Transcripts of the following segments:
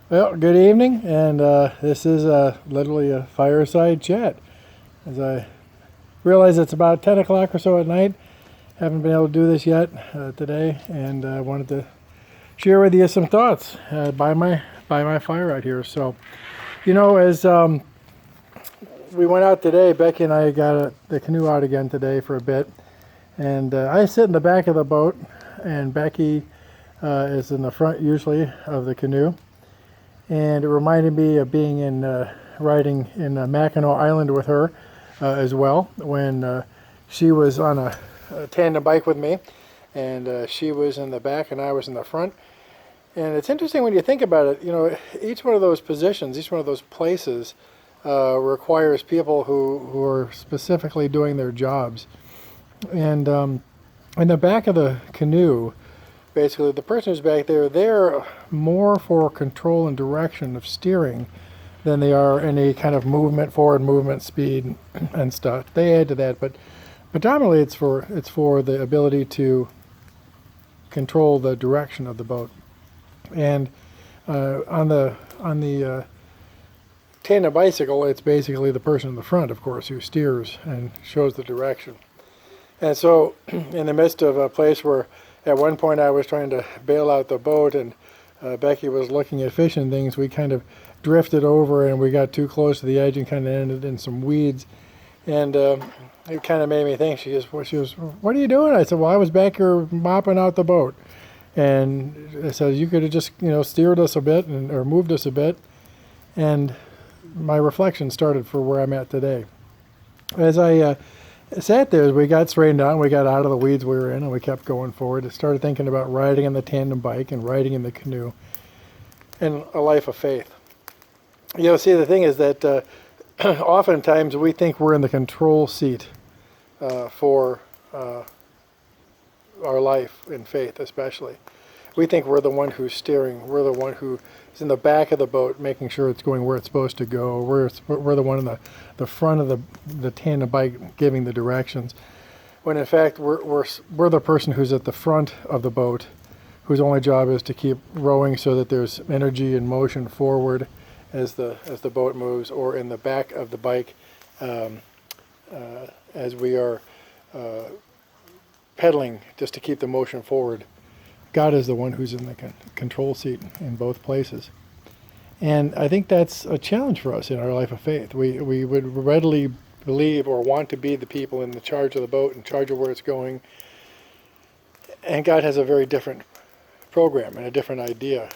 Well, good evening, and this is literally a fireside chat. As I realize it's about 10 o'clock or so at night, haven't been able to do this yet today, and I wanted to share with you some thoughts by my fire out here. So, as we went out today, Becky and I got the canoe out again today for a bit, and I sit in the back of the boat, and Becky is in the front usually of the canoe. And it reminded me of being riding in Mackinac Island with her as well when she was on a tandem bike with me, and she was in the back and I was in the front. And it's interesting when you think about it. Each one of those positions, each one of those places, requires people who are specifically doing their jobs. And in the back of the canoe, basically, the person who's back there, they're more for control and direction of steering than they are any kind of movement, forward movement, speed, and stuff. They add to that, but predominantly it's for the ability to control the direction of the boat. And on the tandem bicycle, it's basically the person in the front, of course, who steers and shows the direction. And so, in the midst of a place where at one point I was trying to bail out the boat and Becky was looking at fish and things, we kind of drifted over and we got too close to the edge and kind of ended in some weeds. And it kind of made me think. She was, "What are you doing?" I said, "Well, I was back here mopping out the boat." And I said, "You could have just, steered us a bit or moved us a bit." And my reflection started for where I'm at today. As I sat there, as we got straightened out, and we got out of the weeds we were in, and we kept going forward. I started thinking about riding in the tandem bike and riding in the canoe, and a life of faith. See, the thing is that oftentimes we think we're in the control seat for our life in faith, especially. We think we're the one who's steering. We're the one who is in the back of the boat, making sure it's going where it's supposed to go. We're the one in the front of the tandem bike, giving the directions. When in fact we're the person who's at the front of the boat, whose only job is to keep rowing so that there's energy and motion forward as the boat moves, or in the back of the bike as we are pedaling just to keep the motion forward. God is the one who's in the control seat in both places. And I think that's a challenge for us in our life of faith. We would readily believe or want to be the people in the charge of the boat, in charge of where it's going. And God has a very different program and a different idea,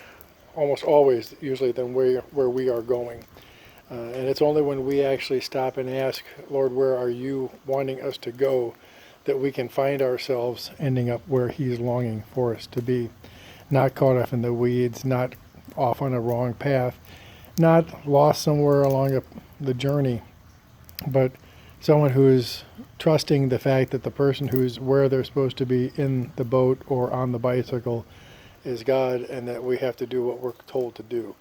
almost always, usually, than where we are going. And it's only when we actually stop and ask, "Lord, where are you wanting us to go?" that we can find ourselves ending up where He's longing for us to be. Not caught up in the weeds, not off on a wrong path, not lost somewhere along the journey, but someone who is trusting the fact that the person who's where they're supposed to be in the boat or on the bicycle is God, and that we have to do what we're told to do.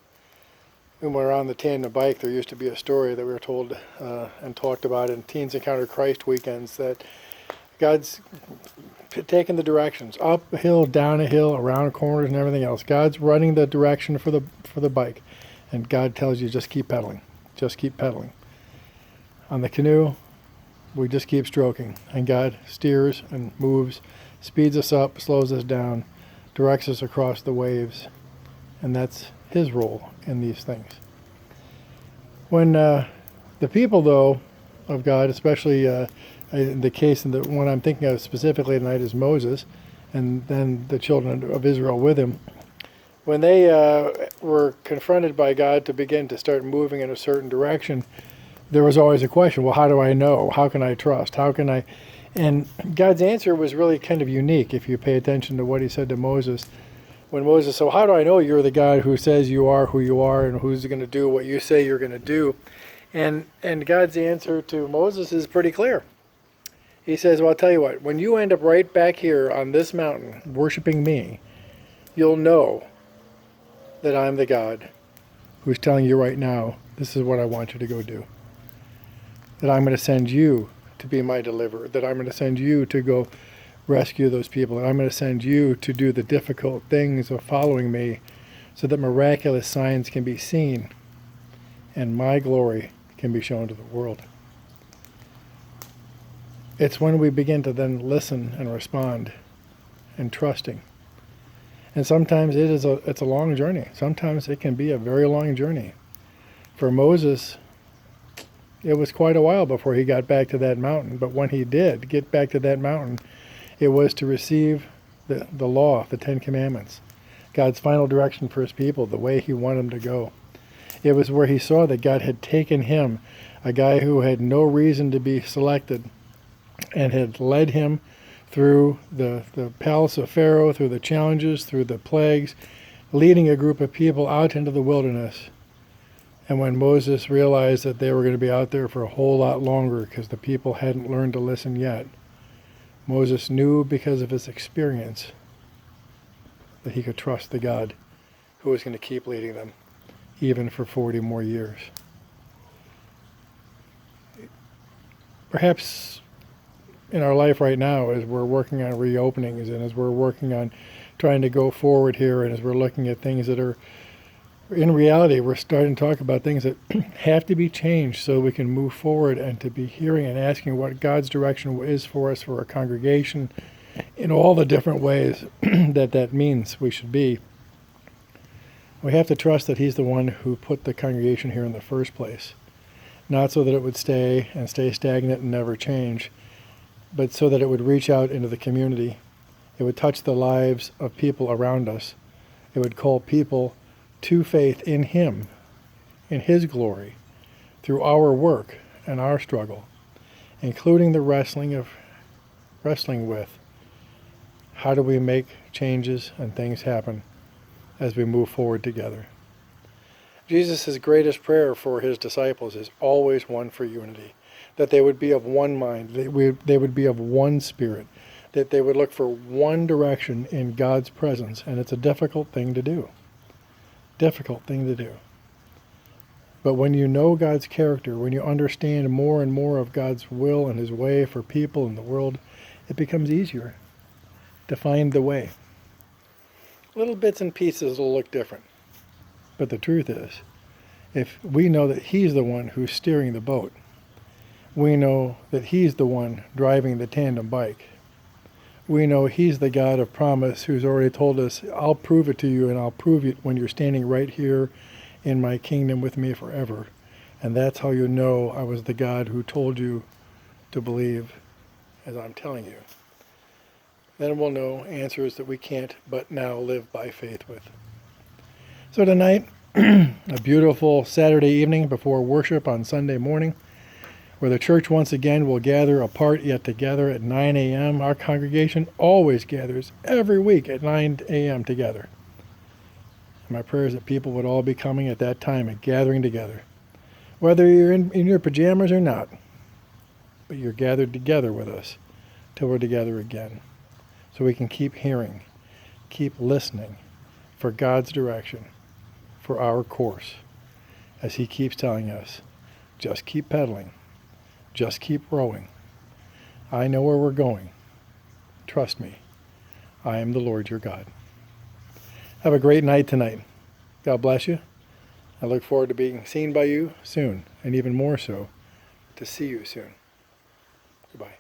When we were on the tandem bike, there used to be a story that we were told and talked about in Teens Encounter Christ weekends, that God's taking the directions up a hill, down a hill, around corners, and everything else. God's running the direction for the bike, and God tells you, just keep pedaling, just keep pedaling. On the canoe, we just keep stroking, and God steers and moves, speeds us up, slows us down, directs us across the waves, and that's His role in these things. When the people, though, of God, especially the case, and the one I'm thinking of specifically tonight is Moses, and then the children of Israel with him. When they were confronted by God to begin to start moving in a certain direction, there was always a question, well, how do I know? How can I trust? How can I? And God's answer was really kind of unique if you pay attention to what He said to Moses. When Moses said, "So how do I know you're the God who says you are who you are and who's going to do what you say you're going to do?" And God's answer to Moses is pretty clear. He says, "Well, I'll tell you what, when you end up right back here on this mountain worshiping me, you'll know that I'm the God who's telling you right now, this is what I want you to go do. That I'm going to send you to be my deliverer, that I'm going to send you to go rescue those people, that I'm going to send you to do the difficult things of following me so that miraculous signs can be seen and my glory can be shown to the world. It's when we begin to then listen and respond and trusting. And sometimes it's a long journey. Sometimes it can be a very long journey. For Moses, it was quite a while before he got back to that mountain. But when he did get back to that mountain, it was to receive the law, the Ten Commandments, God's final direction for his people, the way he wanted them to go. It was where he saw that God had taken him, a guy who had no reason to be selected, and had led him through the palace of Pharaoh, through the challenges, through the plagues, leading a group of people out into the wilderness. And when Moses realized that they were going to be out there for a whole lot longer because the people hadn't learned to listen yet, Moses knew because of his experience that he could trust the God who was going to keep leading them even for 40 more years. Perhaps in our life right now, as we're working on reopenings and as we're working on trying to go forward here, and as we're looking at things that are, in reality, we're starting to talk about things that have to be changed so we can move forward, and to be hearing and asking what God's direction is for us, for our congregation, in all the different ways that means we should be. We have to trust that he's the one who put the congregation here in the first place. Not so that it would stay stagnant and never change, but so that it would reach out into the community. It would touch the lives of people around us. It would call people to faith in him, in his glory, through our work and our struggle, including the wrestling with how do we make changes and things happen as we move forward together. Jesus' greatest prayer for his disciples is always one for unity, that they would be of one mind, they would be of one spirit, that they would look for one direction in God's presence. And it's a difficult thing to do. Difficult thing to do. But when you know God's character, when you understand more and more of God's will and his way for people in the world, it becomes easier to find the way. Little bits and pieces will look different. But the truth is, if we know that he's the one who's steering the boat, we know that he's the one driving the tandem bike. We know he's the God of promise who's already told us, I'll prove it to you, and I'll prove it when you're standing right here in my kingdom with me forever. And that's how you know I was the God who told you to believe as I'm telling you. Then we'll know answers that we can't but now live by faith with. So tonight, a beautiful Saturday evening before worship on Sunday morning, where the church once again will gather apart yet together at 9 a.m. Our congregation always gathers every week at 9 a.m. together. And my prayer is that people would all be coming at that time and gathering together, whether you're in your pajamas or not, but you're gathered together with us till we're together again, so we can keep hearing, keep listening for God's direction, for our course, as he keeps telling us, just keep pedaling. Just keep rowing. I know where we're going. Trust me. I am the Lord your God. Have a great night tonight. God bless you. I look forward to being seen by you soon, and even more so, to see you soon. Goodbye.